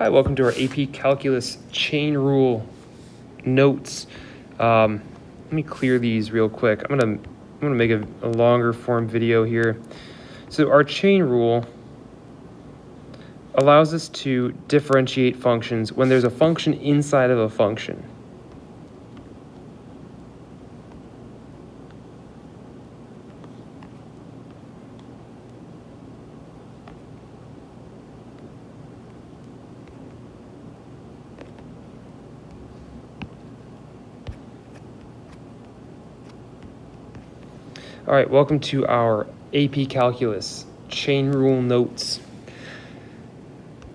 Hi, welcome to our AP Calculus chain rule notes. Let me clear these real quick. I'm gonna make a longer form video here. So our chain rule allows us to differentiate functions when there's a function inside of a function. All right, welcome to our AP Calculus chain rule notes.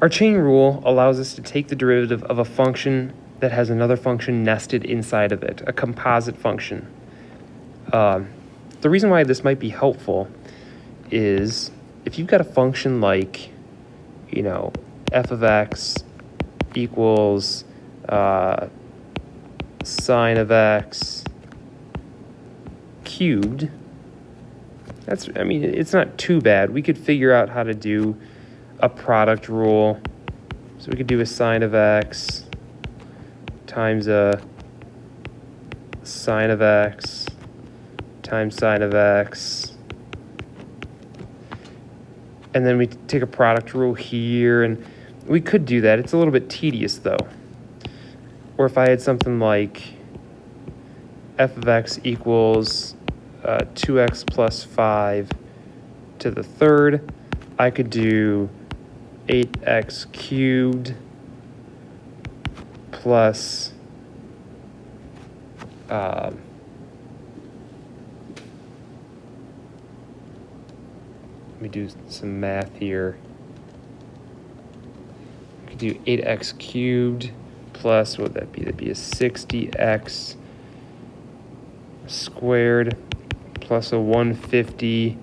Our chain rule allows us to take the derivative of a function that has another function nested inside of it, a composite function. The reason why this might be helpful is if you've got a function like, f of x equals sine of x cubed, it's not too bad. We could figure out how to do a product rule. So we could do a sine of x times a sine of x times sine of x. And then we take a product rule here, and we could do that. It's a little bit tedious though. Or if I had something like f of x equals 2x plus 5 to the third, I could do 8x cubed plus let me do some math here. I could do 8x cubed plus, what would that be? That'd be a 60x squared plus a 150x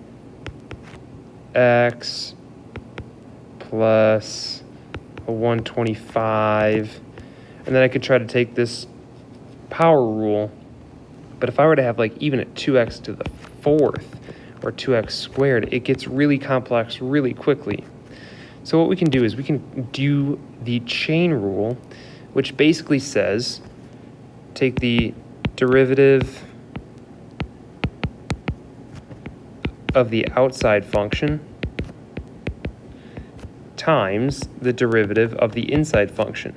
plus a 125. And then I could try to take this power rule, but if I were to have like even a 2x to the fourth or 2x squared, it gets really complex really quickly. So what we can do is we can do the chain rule, which basically says take the derivative of the outside function times the derivative of the inside function.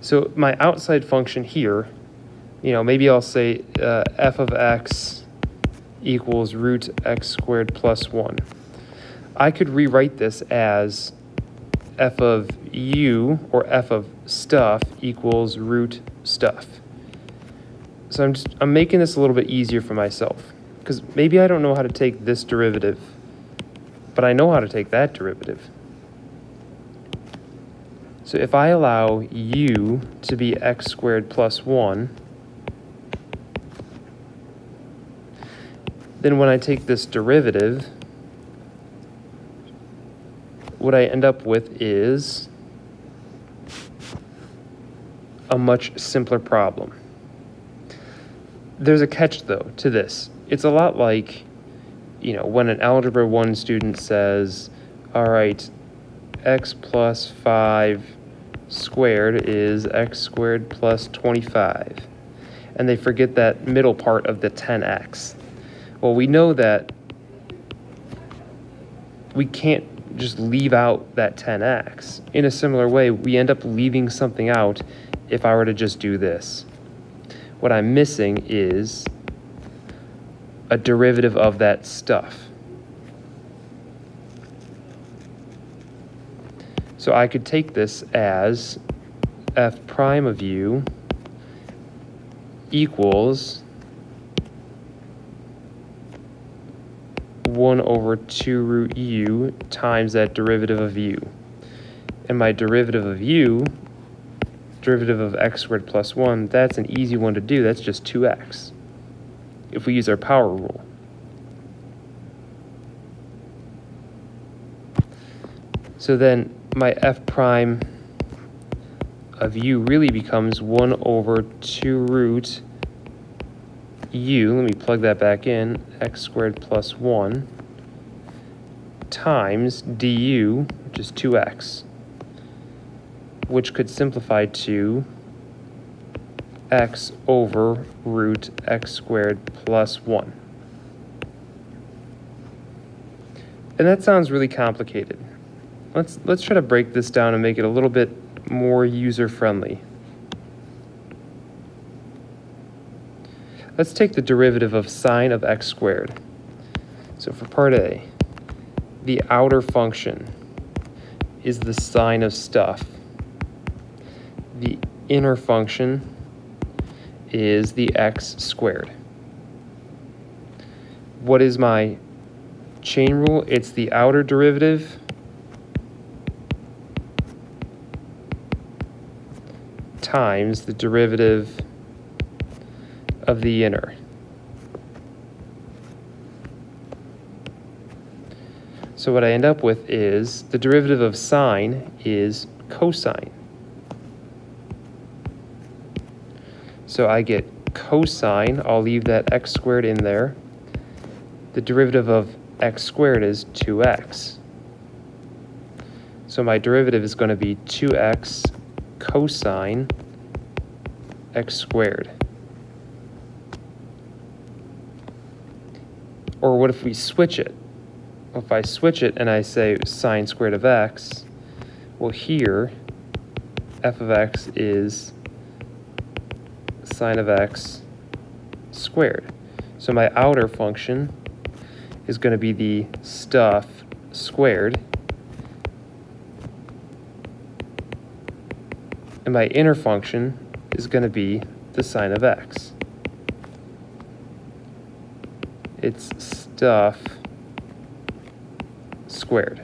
So my outside function here, maybe I'll say f of x equals root x squared plus 1. I could rewrite this as f of u, or f of stuff, equals root stuff. So I'm making this a little bit easier for myself, because maybe I don't know how to take this derivative, but I know how to take that derivative. So if I allow u to be x squared plus 1, then when I take this derivative, what I end up with is a much simpler problem. There's a catch, though, to this. It's a lot like, when an Algebra 1 student says, all right, x plus 5 squared is x squared plus 25. And they forget that middle part of the 10x. Well, we know that we can't just leave out that 10x. In a similar way, we end up leaving something out if I were to just do this. What I'm missing is a derivative of that stuff. So I could take this as f prime of u equals 1 over 2 root u times that derivative of u. And my derivative of u, derivative of x squared plus 1, that's an easy one to do. That's just 2x if we use our power rule. So then my f prime of u really becomes 1 over 2 root let me plug that back in, x squared plus 1 times du, which is 2x, which could simplify to x over root x squared plus 1. And that sounds really complicated. Let's try to break this down and make it a little bit more user-friendly. Let's take the derivative of sine of x squared. So for part A, the outer function is the sine of stuff. The inner function is the x squared. What is my chain rule? It's the outer derivative times the derivative of the inner. So what I end up with is the derivative of sine is cosine. So I get cosine, I'll leave that x squared in there. The derivative of x squared is 2x. So my derivative is going to be 2x cosine x squared. Or what if we switch it? Well, if I switch it and I say sine squared of x, well here, f of x is sine of x squared. So my outer function is going to be the stuff squared, and my inner function is going to be the sine of x. It's stuff squared.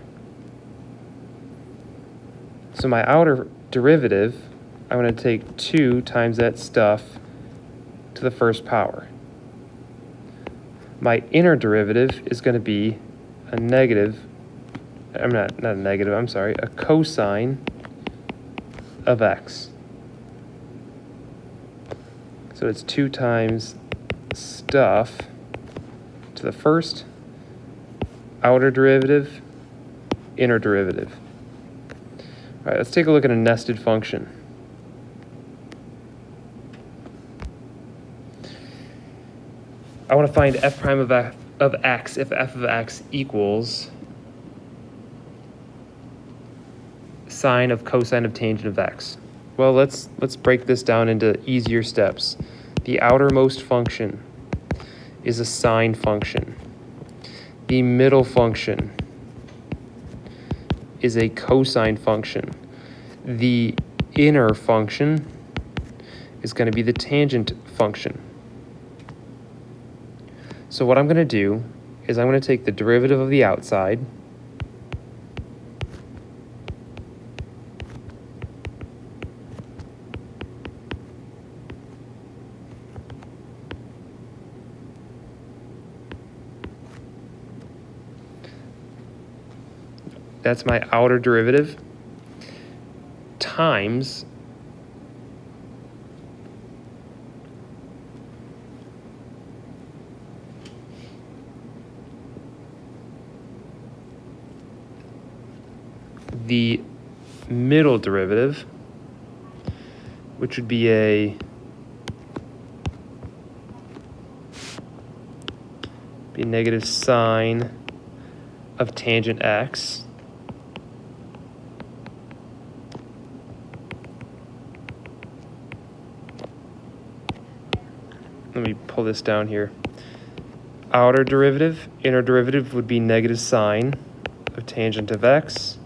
So my outer derivative, I'm going to take 2 times that stuff to the first power. My inner derivative is going to be a negative, not a negative, I'm sorry, a cosine of x. So it's 2 times stuff to the first, outer derivative, inner derivative. All right, let's take a look at a nested function. I want to find f prime of x if f of x equals sine of cosine of tangent of x. Well, let's break this down into easier steps. The outermost function is a sine function. The middle function is a cosine function. The inner function is going to be the tangent function. So what I'm going to do is I'm going to take the derivative of the outside, that's my outer derivative, times the middle derivative, which would be a negative sine of tangent x. Let me pull this down here. Outer derivative, inner derivative would be negative sine of tangent of x.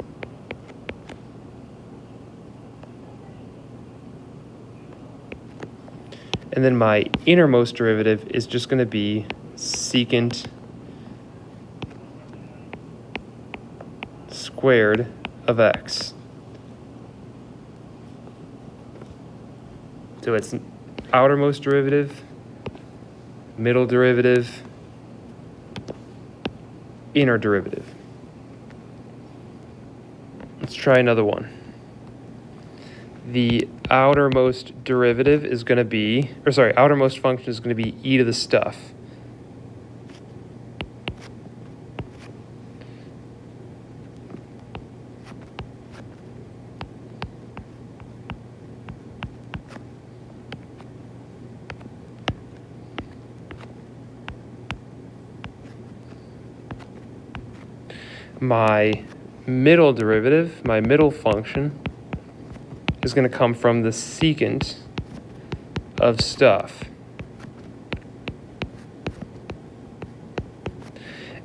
And then my innermost derivative is just going to be secant squared of x. So it's outermost derivative, middle derivative, inner derivative. Let's try another one. The outermost derivative is going to be, or sorry, outermost function is going to be e to the stuff. My middle derivative, my middle function, is going to come from the secant of stuff.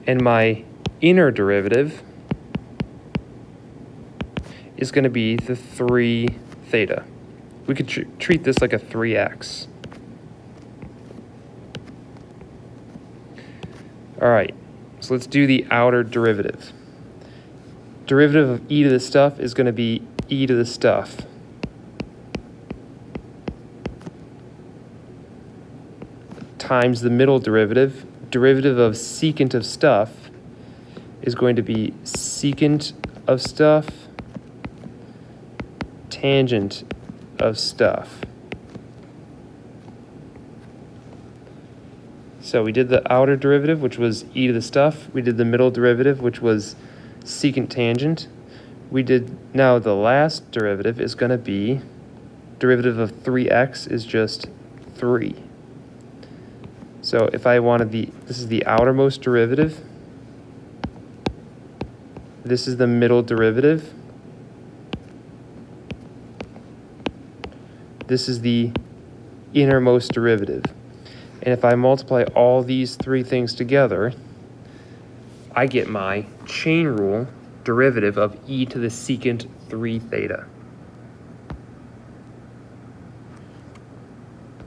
And my inner derivative is going to be the 3 theta. We could treat this like a 3x. All right, so let's do the outer derivative. Derivative of e to the stuff is going to be e to the stuff. Times the middle derivative. Derivative of secant of stuff is going to be secant of stuff, tangent of stuff. So we did the outer derivative, which was e to the stuff. We did the middle derivative, which was secant tangent. We did, now the last derivative is going to be, derivative of 3x is just 3. So if I wanted this is the outermost derivative. This is the middle derivative. This is the innermost derivative. And if I multiply all these 3 things together, I get my chain rule derivative of e to the secant 3 theta.